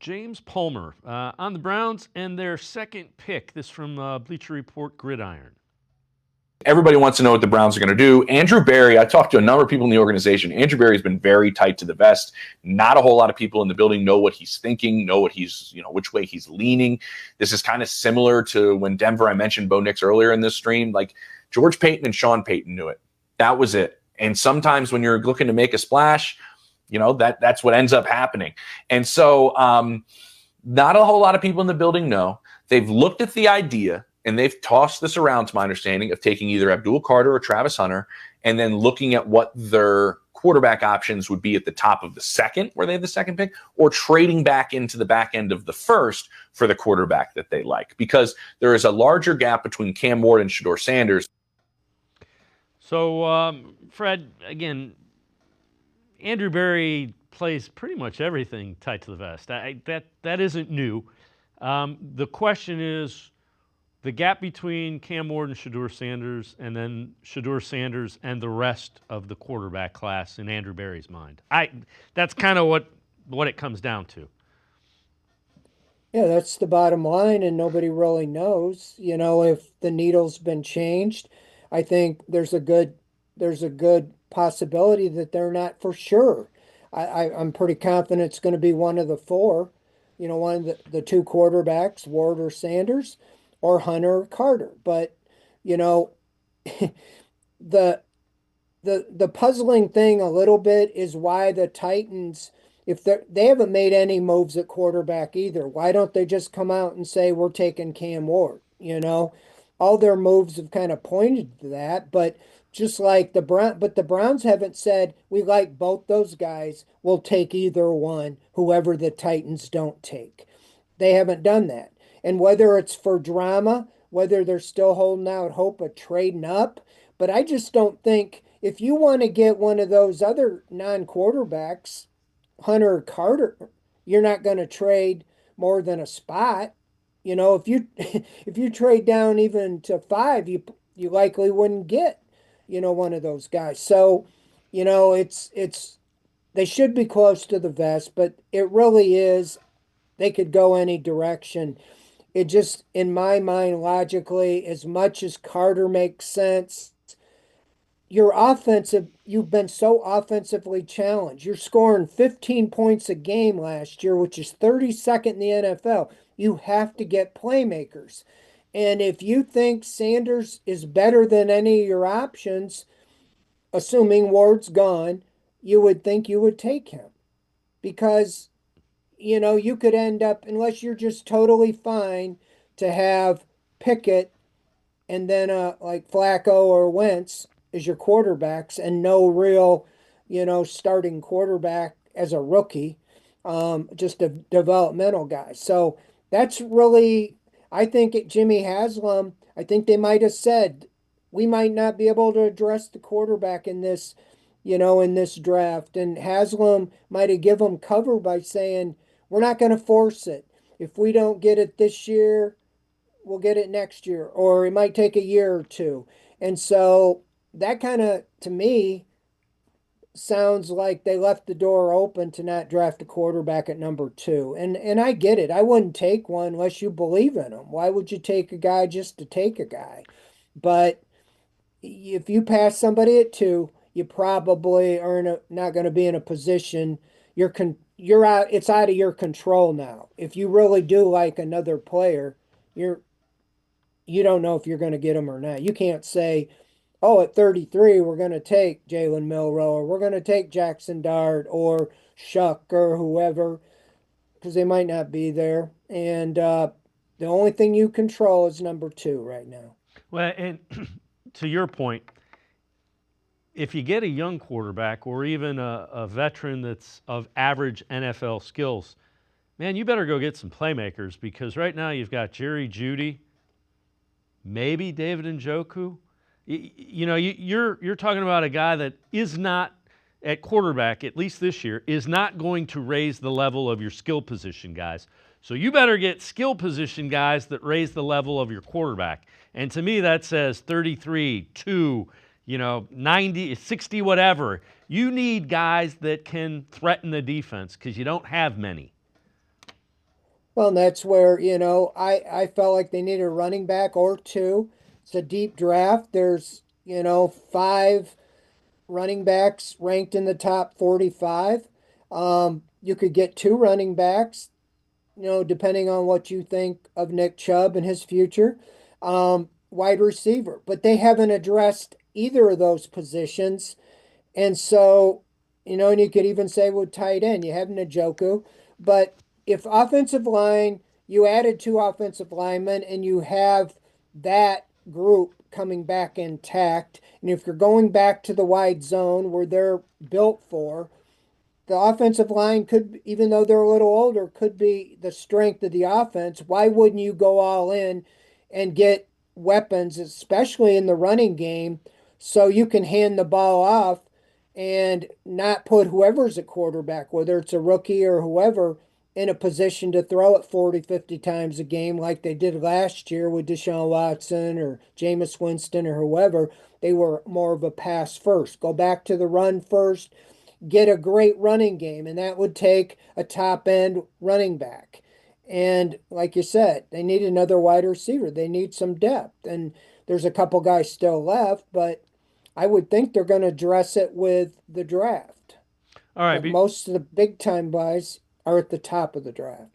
James Palmer on the Browns and their second pick. This from Bleacher Report Gridiron. Everybody wants to know what the Browns are going to do. Andrew Berry, I talked to a number of people in the organization. Andrew Berry has been very tight to the vest. Not a whole lot of people in the building know what he's thinking, know what he's, which way he's leaning. This is kind of similar to when Denver, I mentioned Bo Nix earlier in this stream. Like George Payton and Sean Payton knew it. That was it. And sometimes when you're looking to make a splash, that's what ends up happening. And so not a whole lot of people in the building know. They've looked at the idea and they've tossed this around, to my understanding, of taking either Abdul Carter or Travis Hunter and then looking at what their quarterback options would be at the top of the second, where they have the second pick, or trading back into the back end of the first for the quarterback that they like, because there is a larger gap between Cam Ward and Shedeur Sanders. So, Fred, again, Andrew Berry plays pretty much everything tight to the vest. That isn't new. The question is the gap between Cam Ward and Shedeur Sanders, and then Shedeur Sanders and the rest of the quarterback class in Andrew Berry's mind. That's kind of what it comes down to. Yeah, that's the bottom line, and nobody really knows, if the needle's been changed. I think there's a good possibility that they're not for sure. I'm pretty confident it's going to be one of the four, one of the two quarterbacks, Ward or Sanders, or Hunter or Carter. But, the puzzling thing a little bit is why the Titans, if they haven't made any moves at quarterback either, why don't they just come out and say, we're taking Cam Ward? All their moves have kind of pointed to that, but just like the Browns haven't said, we like both those guys, we'll take either one, whoever the Titans don't take. They haven't done that. And whether it's for drama, whether they're still holding out hope of trading up, but I just don't think, if you want to get one of those other non-quarterbacks, Hunter or Carter, you're not going to trade more than a spot. If you trade down even to 5, you likely wouldn't get, one of those guys. So, it's they should be close to the vest, but it really is, they could go any direction. It just, in my mind, logically, as much as Carter makes sense, you've been so offensively challenged. You're scoring 15 points a game last year, which is 32nd in the NFL. You have to get playmakers. And if you think Sanders is better than any of your options, assuming Ward's gone, you would think you would take him. Because, you could end up, unless you're just totally fine to have Pickett and then like Flacco or Wentz as your quarterbacks and no real, starting quarterback as a rookie, just a developmental guy. So that's really, I think Jimmy Haslam, I think they might have said, we might not be able to address the quarterback in this, in this draft. And Haslam might have given them cover by saying, we're not going to force it. If we don't get it this year, we'll get it next year, or it might take a year or two. And so that kind of, to me, sounds like they left the door open to not draft a quarterback at number 2. And I get it. I wouldn't take one unless you believe in him. Why would you take a guy just to take a guy? But if you pass somebody at 2, you probably are not going to be in a position. You're out. It's out of your control now. If you really do like another player, you don't know if you're going to get him or not. You can't say, oh, at 33, we're going to take Jalen Milroe, or we're going to take Jackson Dart or Shuck or whoever, because they might not be there. And the only thing you control is number 2 right now. Well, and to your point, if you get a young quarterback or even a veteran that's of average NFL skills, man, you better go get some playmakers, because right now you've got Jerry Jeudy, maybe David Njoku. You're talking about a guy that is not, at quarterback, at least this year, is not going to raise the level of your skill position guys. So you better get skill position guys that raise the level of your quarterback. And to me, that says 33, 2, 90, 60, whatever. You need guys that can threaten the defense, because you don't have many. Well, and that's where, I felt like they needed a running back or two. It's a deep draft. There's, five running backs ranked in the top 45. You could get two running backs, depending on what you think of Nick Chubb and his future. Wide receiver, but they haven't addressed either of those positions. And so, and you could even say with tight end, you have Njoku, but if offensive line, you added two offensive linemen and you have that group coming back intact, and if you're going back to the wide zone where they're built for, the offensive line could, even though they're a little older, could be the strength of the offense. Why wouldn't you go all in and get weapons, especially in the running game, so you can hand the ball off and not put whoever's a quarterback, whether it's a rookie or whoever, in a position to throw it 40, 50 times a game like they did last year with Deshaun Watson or Jameis Winston or whoever. They were more of a pass first. Go back to the run first, get a great running game, and that would take a top end running back. And like you said, they need another wide receiver. They need some depth. And there's a couple guys still left, but I would think they're going to address it with the draft. All right. But most of the big time guys are at the top of the draft.